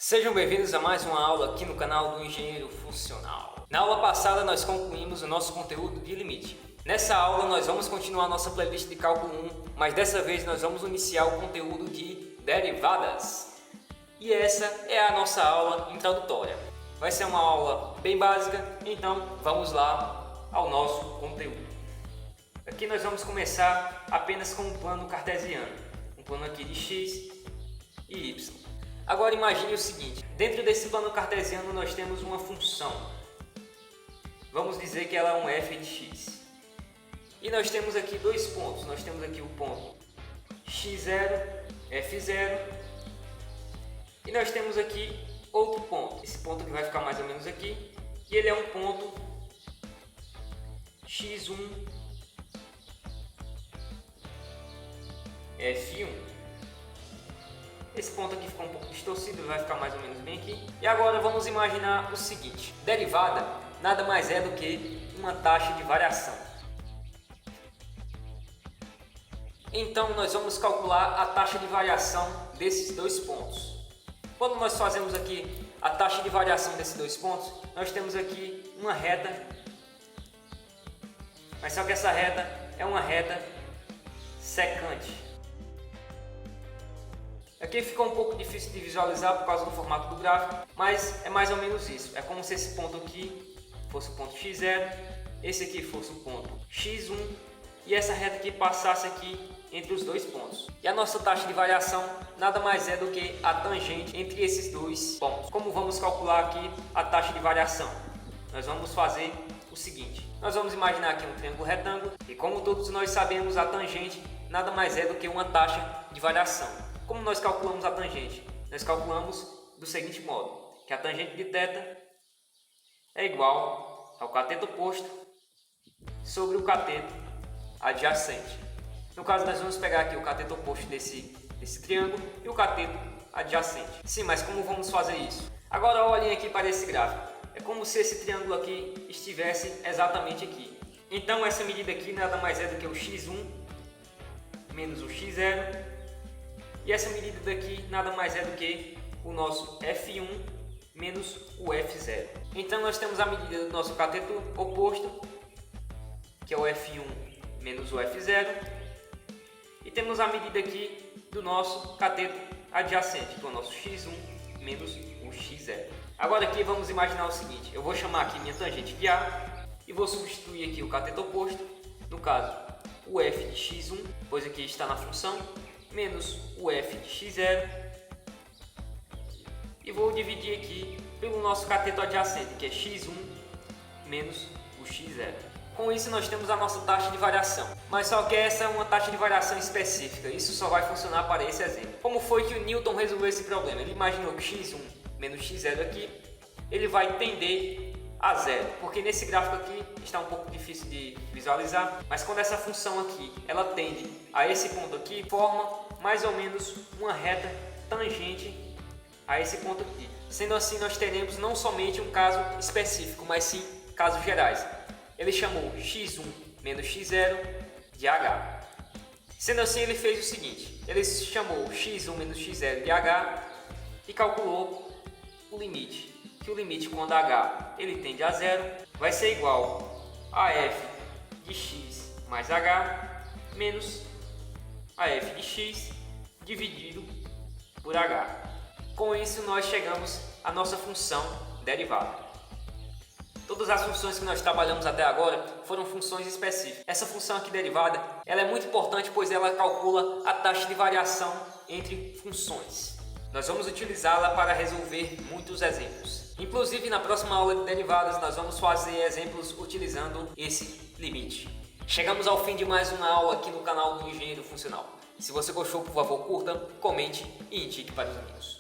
Sejam bem-vindos a mais uma aula aqui no canal do Engenheiro Funcional. Na aula passada nós concluímos o nosso conteúdo de limite. Nessa aula nós vamos continuar nossa playlist de cálculo 1, mas dessa vez nós vamos iniciar o conteúdo de derivadas. E essa é a nossa aula introdutória. Vai ser uma aula bem básica, então vamos lá ao nosso conteúdo. Aqui nós vamos começar apenas com um plano cartesiano, um plano aqui de x e y. Agora imagine o seguinte, dentro desse plano cartesiano nós temos uma função. Vamos dizer que ela é um f de x. E nós temos aqui dois pontos. Nós temos aqui o ponto x0, f0. E nós temos aqui outro ponto. Esse ponto que vai ficar mais ou menos aqui. E ele é um ponto x1, f1. Esse ponto aqui ficou um pouco distorcido, vai ficar mais ou menos bem aqui. E agora vamos imaginar o seguinte. Derivada nada mais é do que uma taxa de variação. Então nós vamos calcular a taxa de variação desses dois pontos. Quando nós fazemos aqui a taxa de variação desses dois pontos, nós temos aqui uma reta. Mas só que essa reta é uma reta secante. Aqui ficou um pouco difícil de visualizar por causa do formato do gráfico, mas é mais ou menos isso. É como se esse ponto aqui fosse o ponto x0, esse aqui fosse o ponto x1 e essa reta aqui passasse aqui entre os dois pontos. E a nossa taxa de variação nada mais é do que a tangente entre esses dois pontos. Como vamos calcular aqui a taxa de variação? Nós vamos fazer o seguinte. Nós vamos imaginar aqui um triângulo retângulo e, como todos nós sabemos, a tangente nada mais é do que uma taxa de variação. Como nós calculamos a tangente? Nós calculamos do seguinte modo, que a tangente de θ é igual ao cateto oposto sobre o cateto adjacente. No caso, nós vamos pegar aqui o cateto oposto desse triângulo e o cateto adjacente. Sim, mas como vamos fazer isso? Agora olhem aqui para esse gráfico. É como se esse triângulo aqui estivesse exatamente aqui. Então essa medida aqui nada mais é do que o x1 menos o x0. E essa medida daqui nada mais é do que o nosso f1 menos o f0. Então nós temos a medida do nosso cateto oposto, que é o f1 menos o f0. E temos a medida aqui do nosso cateto adjacente, que é o nosso x1 menos o x0. Agora aqui vamos imaginar o seguinte, eu vou chamar aqui minha tangente de A e vou substituir aqui o cateto oposto, no caso o f de x1, pois aqui está na função, menos o f de x0 e vou dividir aqui pelo nosso cateto adjacente, que é x1 menos o x0. Com isso nós temos a nossa taxa de variação, mas só que essa é uma taxa de variação específica, isso só vai funcionar para esse exemplo. Como foi que o Newton resolveu esse problema? Ele imaginou que x1 menos x0 aqui, ele vai tender a zero, porque nesse gráfico aqui está um pouco difícil de visualizar, mas quando essa função aqui ela tende a esse ponto aqui, forma mais ou menos uma reta tangente a esse ponto aqui. Sendo assim, nós teremos não somente um caso específico, mas sim casos gerais. Ele chamou x1 menos x0 de h. Sendo assim, ele fez o seguinte, ele chamou x1 menos x0 de h e calculou o limite. Que o limite quando h ele tende a zero vai ser igual a f de x mais h menos a f de x dividido por h. Com isso nós chegamos à nossa função derivada. Todas as funções que nós trabalhamos até agora foram funções específicas. Essa função aqui derivada ela é muito importante, pois ela calcula a taxa de variação entre funções. Nós vamos utilizá-la para resolver muitos exemplos. Inclusive, na próxima aula de derivadas, nós vamos fazer exemplos utilizando esse limite. Chegamos ao fim de mais uma aula aqui no canal do Engenheiro Funcional. Se você gostou, por favor, curta, comente e indique para os amigos.